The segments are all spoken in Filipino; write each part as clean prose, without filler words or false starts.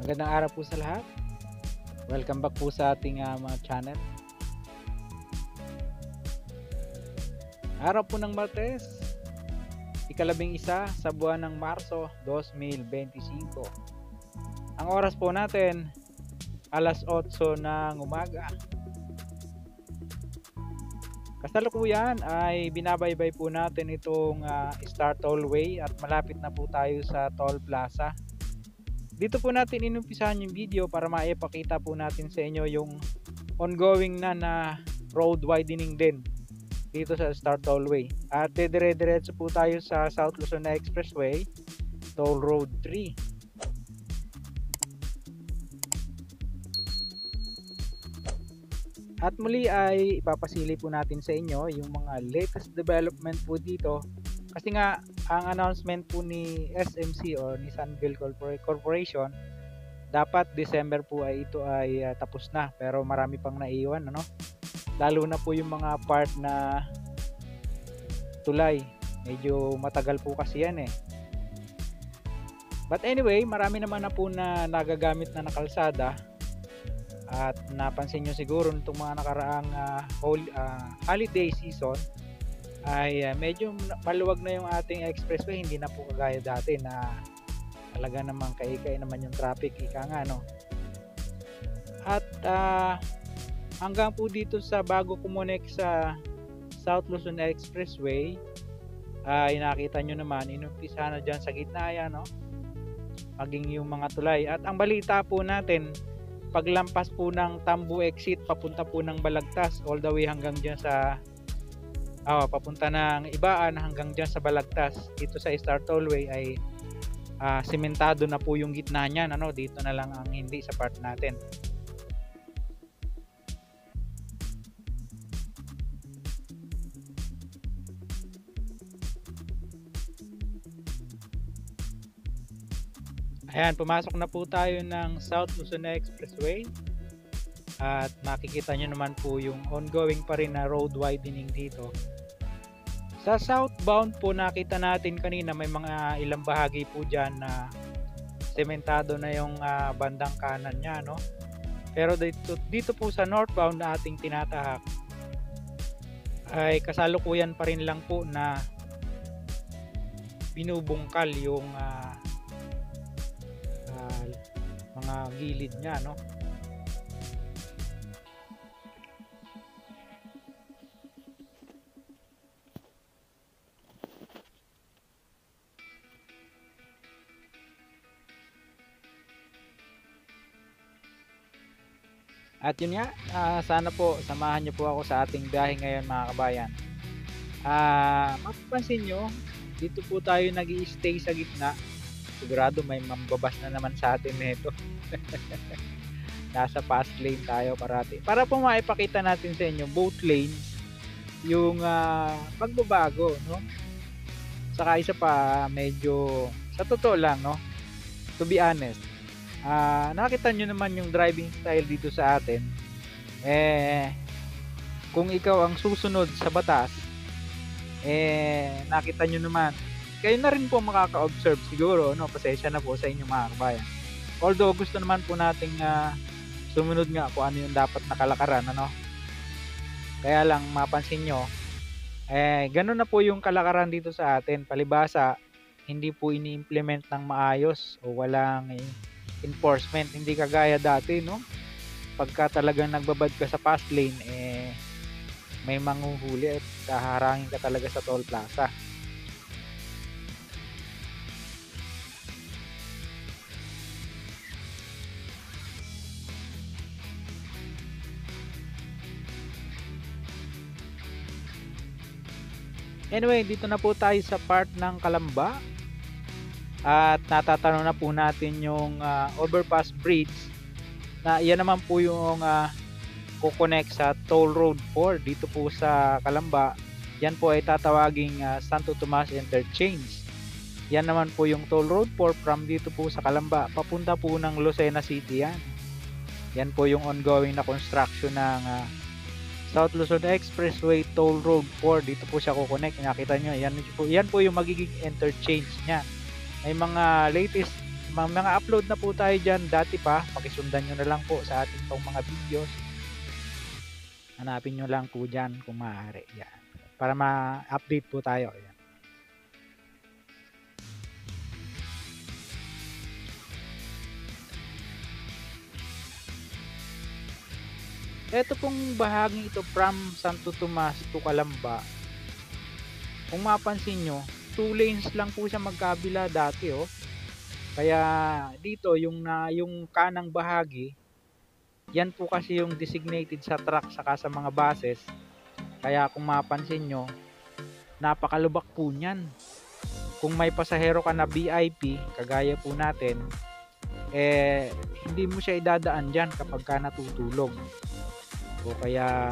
Magandang araw po sa lahat. Welcome back po sa ating mga channel. Araw po ng Martes, ika-11 sa buwan ng Marso 2025. Ang oras po natin, alas 8 ng umaga. Kasalukuyan ay binabaybay po natin itong Star Tollway at malapit na po tayo sa Toll Plaza. Dito po natin inumpisahan yung video para maipakita po natin sa inyo yung ongoing na road widening din dito sa Star Tollway. At dire-diretso po tayo sa South Luzon Expressway, Toll Road 3. At muli ay ipapasili po natin sa inyo yung mga latest development po dito. Kasi nga, ang announcement po ni SMC o ni Sunville Corporation, dapat December po ay ito ay tapos na. Pero marami pang naiwan, ano? Lalo na po yung mga part na tulay. Medyo matagal po kasi yan eh. But anyway, marami naman na po na nagagamit na nakalsada. At napansin nyo siguro nitong mga nakaraang holiday season ay medyo maluwag na yung ating expressway. Hindi na po kagaya dati na talaga namang kaikay naman yung traffic, ika nga, no? At hanggang po dito sa bago kumonek sa South Luzon Expressway ay nakita nyo naman, inumpisa na dyan sa gitna yan, no? Maging yung mga tulay. At ang balita po natin, paglampas po ng Tambu exit papunta po ng Balagtas all the way hanggang dyan sa papunta ng Ibaan hanggang dyan sa Balagtas dito sa Star Tollway ay sementado na po yung gitna niyan, ano? Dito na lang ang hindi sa part natin. Ayan, pumasok na po tayo ng South Luzon Expressway at makikita nyo naman po yung ongoing pa rin na road widening dito. Sa southbound po nakita natin kanina may mga ilang bahagi po dyan na sementado na yung bandang kanan nya, no? Pero dito po sa northbound na ating tinatahak ay kasalukuyan pa rin lang po na binubungkal yung mga gilid nya, no? At yun nga, sana po samahan nyo po ako sa ating biyahe ngayon, mga kabayan. Mapapansin nyo, dito po tayo nag-i-stay sa gitna. Sigurado may mambabas na naman sa atin nito. Nasa fast lane tayo parati. Para po maipakita natin sa inyo both lanes yung pagbabago, no? Saka isa pa, medyo sa totoo lang, no? To be honest, nakita nyo naman yung driving style dito sa atin. Kung ikaw ang susunod sa batas, nakita nyo naman, kayo na rin po makaka-observe siguro, no? Pasensya na po sa inyo, mga kabayan. Although gusto naman po nating sumunod nga kung ano yung dapat na kalakaran, ano? Kaya lang mapansin nyo, ganun na po yung kalakaran dito sa atin. Palibasa, hindi po ini-implement ng maayos o walang enforcement. Hindi kagaya dati, no? Pagka talagang nagbabad ka sa fast lane, may manghuhuli at haharangin ka talaga sa toll plaza. Anyway, dito na po tayo sa part ng Calamba. At natatanong na po natin yung overpass bridge na yan naman po yung kukonect sa Toll Road 4 dito po sa Calamba. Yan po ay tatawaging Santo Tomas Interchange. Yan naman po yung Toll Road 4 from dito po sa Calamba papunta po ng Lucena City yan. Yan po yung ongoing na construction ng South Luzon Expressway Toll Road 4. Dito po siya kukonect. Nakita nyo, yan po yung magiging interchange nya. May mga latest mga upload na po tayo dyan dati pa. Pakisundan nyo na lang po sa ating pang mga videos. Hanapin nyo lang po dyan kung maaari. Yan. Para ma-update po tayo. Yan. Ito pong bahaging ito from Santo Tomas to Calamba. Kung mapansin nyo, 2 lanes lang po siya magkabila dati oh. Kaya dito yung kanang bahagi, yan po kasi yung designated sa truck saka sa mga buses. Kaya kung mapansin nyo, napakalubak po niyan. Kung may pasahero ka na VIP, kagaya po natin, hindi mo siya idadaan dyan kapag ka natutulog. O kaya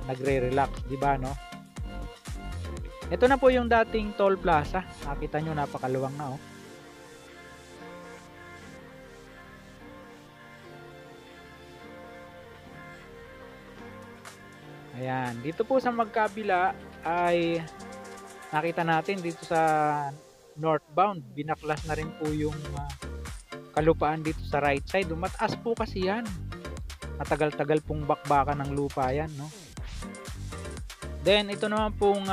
nagre-relax, di ba no? Ito na po yung dating toll plaza. Nakita nyo, napakaluwang na oh. Ayan, dito po sa magkabila ay nakita natin dito sa northbound, binaklas na rin po yung kalupaan dito sa right side. Mataas po kasi yan. Matagal-tagal pong bakbakan ng lupa yan, no? Then ito naman pong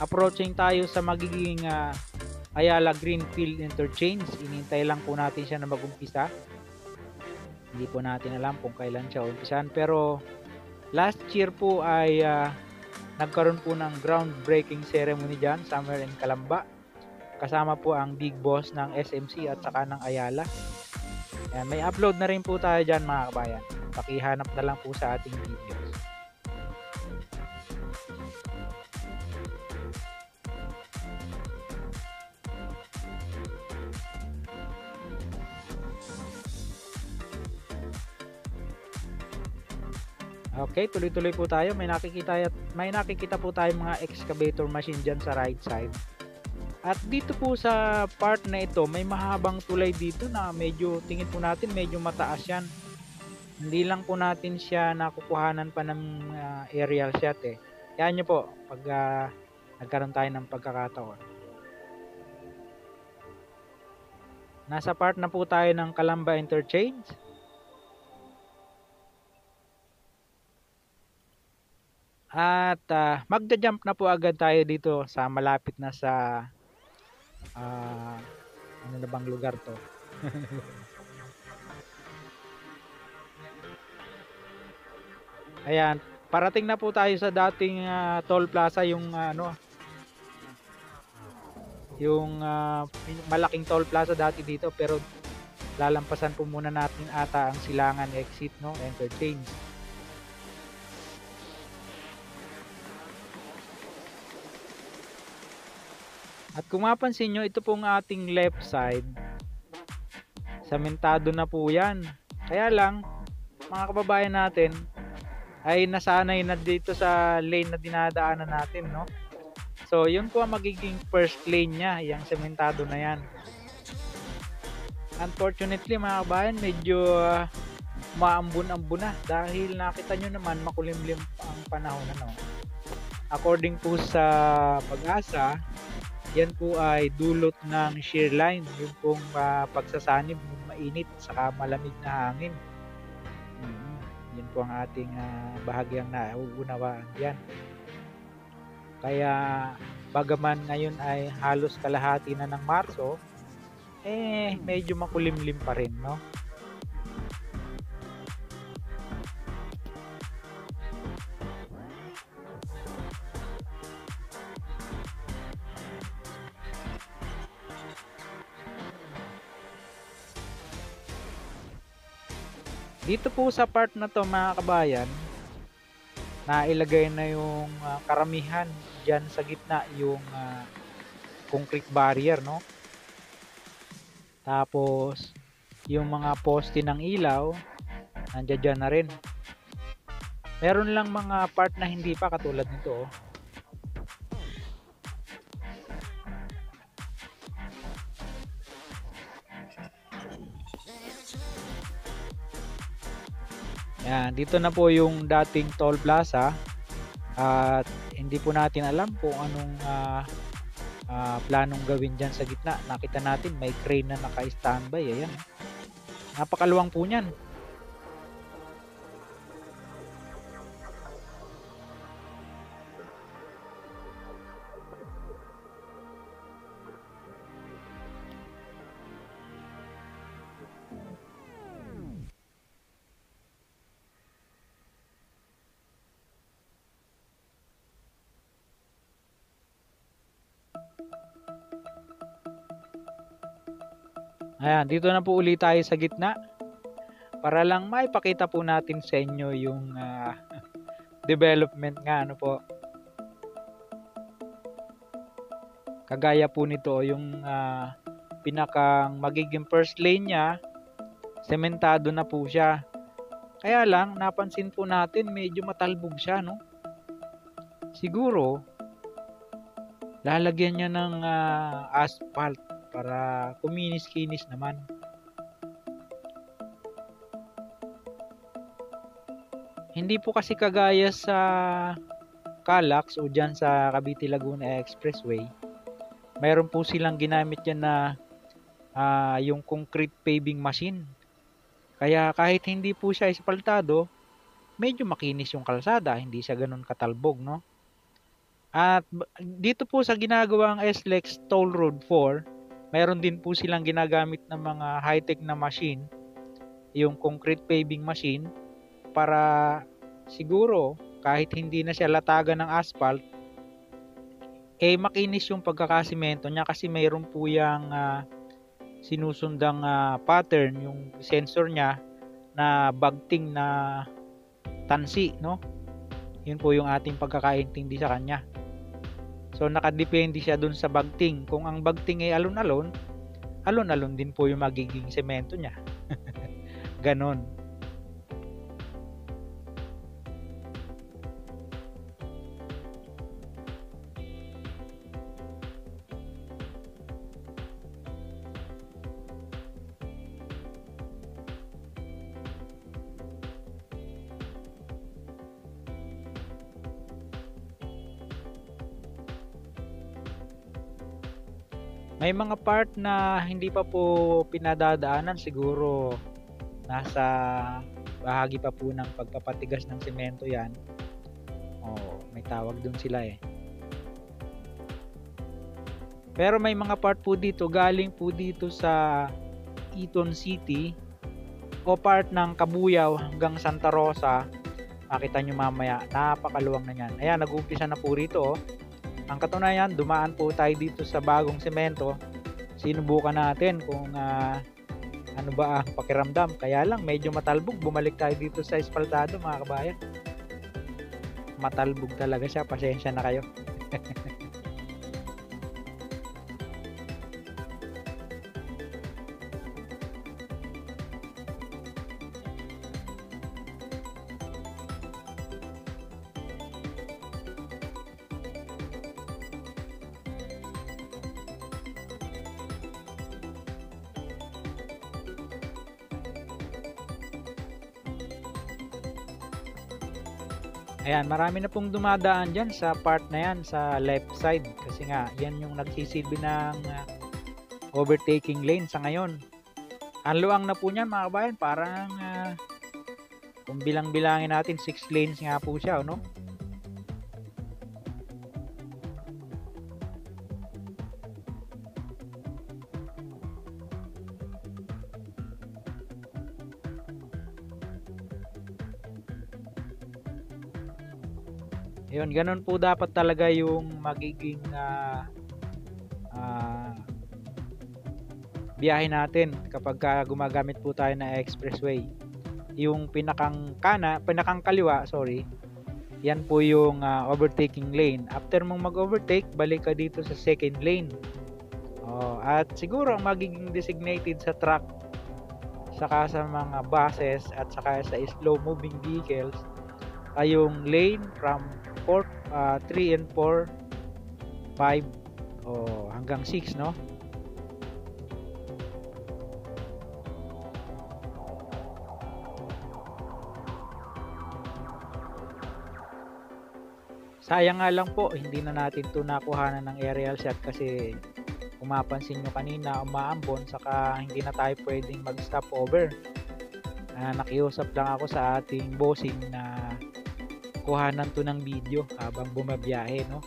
approaching tayo sa magiging Ayala Greenfield Interchange. Inintay lang po natin siya na mag-umpisa. Hindi po natin alam kung kailan siya umpisahan, pero last year po ay nagkaroon po ng groundbreaking ceremony dyan, somewhere in Calamba. Kasama po ang big boss ng SMC at saka ng Ayala. Ayan, may upload na rin po tayo dyan mga kabayan. Pakihanap na lang po sa ating videos. Okay, tuloy-tuloy po tayo. May nakikita po tayo mga excavator machine dyan sa right side. At dito po sa part na ito, may mahabang tulay dito na medyo, tingin po natin, medyo mataas yan. Hindi lang po natin siya nakukuhanan pa ng aerial shot eh. Yan nyo po, pag nagkaroon tayo ng pagkakataon. Nasa part na po tayo ng Calamba Interchange. At magja-jump na po agad tayo dito sa malapit na sa ano na bang lugar to? Ayan, parating na po tayo sa dating toll plaza, yung malaking toll plaza dati dito, pero lalampasan po muna natin ata ang Silangan exit, no, interchange. At kung mapansin nyo, ito pong ating left side, samentado na po yan. Kaya lang, mga kababayan natin ay nasanay na dito sa lane na dinadaanan natin, no? So, yun po ang magiging first lane niya, yung sementado na yan. Unfortunately, mga kababayan, medyo maambun-ambun na dahil nakita nyo naman makulimlim ang panahon, ano? According po sa Pag-asa, yan po ay dulot ng shear line, yung pong pagsasanib ng mainit saka malamig na hangin. Yan po ang ating bahagyang nauunawaan yan. Kaya bagaman ngayon ay halos kalahati na ng Marso, medyo makulimlim pa rin, no? Dito po sa part na to mga kabayan, nailagay na yung karamihan dyan sa gitna, yung concrete barrier, no? Tapos yung mga poste ng ilaw nandiyan dyan na rin. Meron lang mga part na hindi pa, katulad nito, oh. Yan, dito na po yung dating toll plaza at hindi po natin alam kung anong planong gawin dyan sa gitna. Nakita natin may crane na naka-standby. Ayan. Napakaluwang po niyan. Ayan, dito na po ulit tayo sa gitna para lang maipakita po natin sa inyo yung development nga, ano po. Kagaya po nito, yung pinakang magiging first lane niya, sementado na po siya. Kaya lang, napansin po natin medyo matalbog siya, no? Siguro, lalagyan niya ng asphalt para kuminis-kinis naman. Hindi po kasi kagaya sa Calax o dyan sa Cavite Laguna Expressway. Mayroon po silang ginamit yan na yung concrete paving machine. Kaya kahit hindi po siya espaltado, medyo makinis yung kalsada, hindi siya ganun katalbog, no? At dito po sa ginagawang SLEX Toll Road 4, mayroon din po silang ginagamit ng mga high-tech na machine, yung concrete paving machine, para siguro kahit hindi na siya latagan ng asphalt, makinis yung pagkakasimento niya kasi mayroon po yung sinusundang pattern, yung sensor niya na bagting na tansi, no? Yun po yung ating pagkakaintindi sa kanya. So nakadepende siya dun sa bagting. Kung ang bagting ay alon-alon, alon-alon din po yung magiging semento niya. Ganon. May mga part na hindi pa po pinadadaanan, siguro nasa bahagi pa po ng pagpapatigas ng semento yan. May tawag dun sila eh. Pero may mga part po dito, galing po dito sa Eton City o part ng Kabuyaw hanggang Santa Rosa. Makita nyo mamaya, napakaluwang na yan. Ayan, nag-uumpisa na po rito. Ang katunayan, dumaan po tayo dito sa bagong semento. Sinubukan natin kung ano ba ang pakiramdam. Kaya lang, medyo matalbog. Bumalik tayo dito sa espaltado, mga kabayan. Matalbog talaga siya. Pasensya na kayo. Ayan, marami na pong dumadaan dyan sa part na yan, sa left side. Kasi nga, yan yung nagsisilbi ng overtaking lane sa ngayon. Ang luwang na po niyan, mga kabayan, parang kung bilang-bilangin natin, 6 lanes nga po siya, no? Yun, ganun po dapat talaga yung magiging biyahe natin kapag gumagamit po tayo ng expressway. Yung pinakang kaliwa, yan po yung overtaking lane. After mong mag-overtake, balik ka dito sa second lane. At siguro ang magiging designated sa truck, saka sa mga buses at saka sa slow moving vehicles ay yung lane from 3 and 4, 5 hanggang 6, no? Sayang nga lang po, hindi na natin to nakuhanan ng aerial shot kasi kung mapansin nyo kanina, umaambon, saka hindi na tayo pwedeng mag stop over. Nakiusap lang ako sa ating bossing na kuhanan to ng video habang bumabiyahe, no?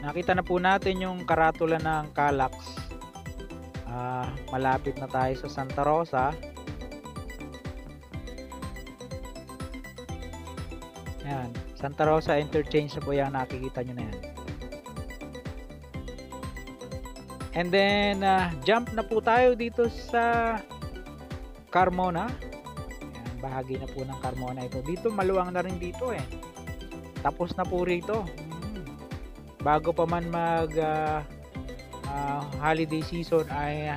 Nakita na po natin yung karatula ng Calax. Malapit na tayo sa Santa Rosa. Ayan, Santa Rosa interchange na po yan, nakikita nyo na yan. And then jump na po tayo dito sa Carmona. Ayan, bahagi na po ng Carmona ito. Dito maluwang na rin dito eh. Tapos na po rito. Bago pa man mag holiday season ay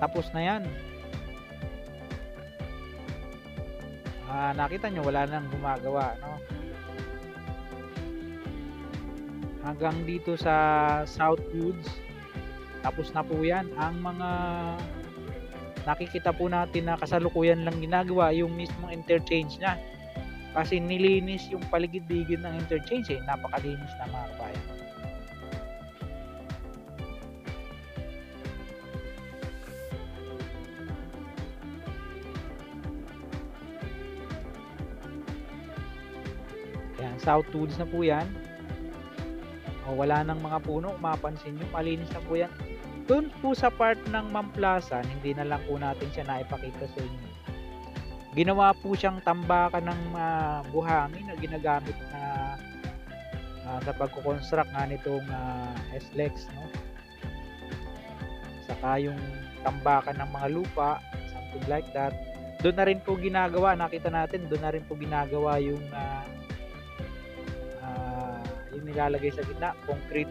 tapos na yan. Nakita nyo wala nang gumagawa, no? Hanggang dito sa Southwoods tapos na po yan. Ang mga nakikita po natin na kasalukuyan lang ginagawa yung mismong interchange na, kasi nilinis yung paligid-ligid ng interchange eh. Napakalinis na mga kabayan. Ayan, Southwoods na po yan. Wala nang mga puno, mapansin nyo, malinis na po yan. Doon po sa part ng Mamplasan, hindi na lang po natin siya naipakita sa inyo. Ginawa po siyang tambakan ng buhangin na ginagamit na sa pagko-construct nga nitong SLEX, no? Saka yung tambakan ng mga lupa, something like that. Doon na rin po ginagawa, nakita natin, doon na rin po ginagawa yung nilalagay sa gitna, concrete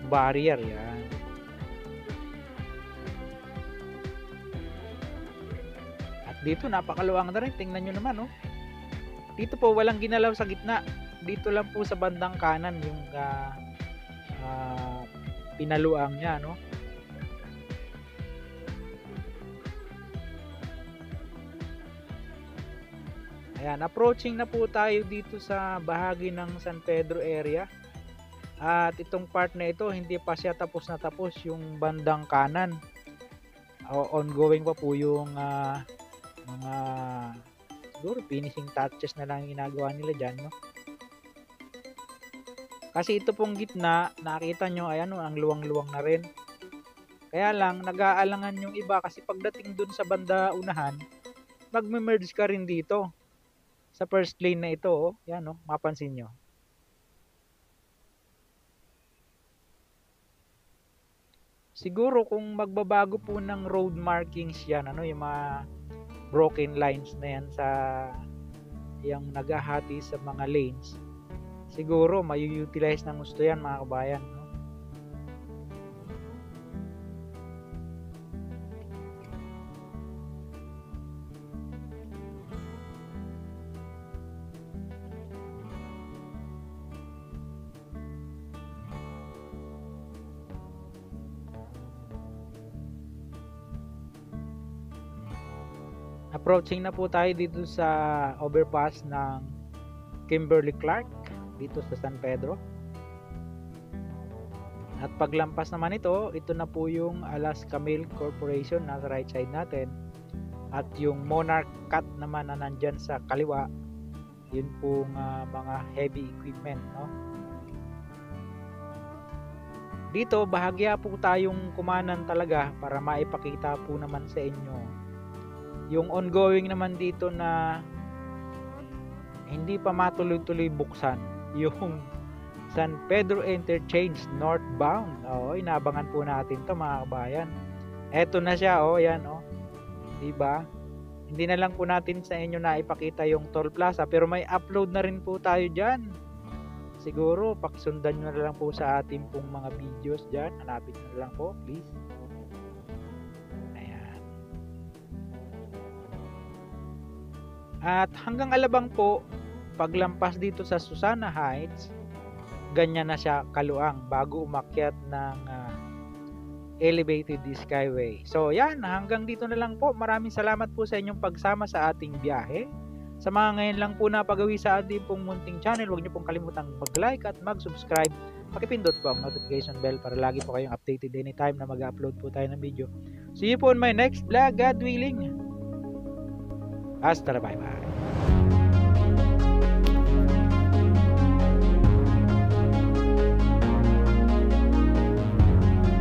barrier yan. At dito napakaluwang na rin, tingnan nyo naman, no? Dito po walang ginalaw sa gitna, dito lang po sa bandang kanan yung pinaluang nya, no? Ayan, approaching na po tayo dito sa bahagi ng San Pedro area. At itong part na ito, hindi pa siya tapos na tapos yung bandang kanan. Ongoing pa po yung mga siguro finishing touches na lang ginagawa nila dyan, no? Kasi ito pong gitna, nakita nyo, ayan, ang luwang-luwang na rin. Kaya lang, nag-aalangan yung iba kasi pagdating dun sa banda unahan, magme-merge ka rin dito. Sa first lane na ito, oh, yan, oh, mapansin nyo. Siguro kung magbabago po ng road markings yan, ano, yung mga broken lines na yan sa yung naghahati sa mga lanes, siguro may-utilize ng gusto yan mga kabayan, no? Approaching na po tayo dito sa overpass ng Kimberly Clark dito sa San Pedro. At paglampas naman ito na po yung Alaska Mail Corporation nasa right side natin. At yung Monarch Cat naman na nandyan sa kaliwa, yun pong mga heavy equipment, no? Dito bahagya po tayong kumanan talaga para maipakita po naman sa inyo yung ongoing naman dito na hindi pa matuloy-tuloy buksan, yung San Pedro Interchange northbound. Inabangan po natin to mga kabayan. Eto na siya, yan, diba? Hindi na lang po natin sa inyo na ipakita yung toll plaza, pero may upload na rin po tayo dyan. Siguro pakisundan nyo na lang po sa ating pong mga videos dyan. Hanapin nyo na lang po, please. At hanggang Alabang po, paglampas dito sa Susana Heights, ganyan na siya kaluang bago umakyat ng elevated skyway. So yan, hanggang dito na lang po. Maraming salamat po sa inyong pagsama sa ating biyahe. Sa mga ngayon lang po napagawi sa ating pong munting channel, huwag niyo pong kalimutang mag-like at mag-subscribe. Pakipindot po ang notification bell para lagi po kayong updated anytime na mag-upload po tayo ng video. See you po on my next vlog, God willing. Hasta bye bye.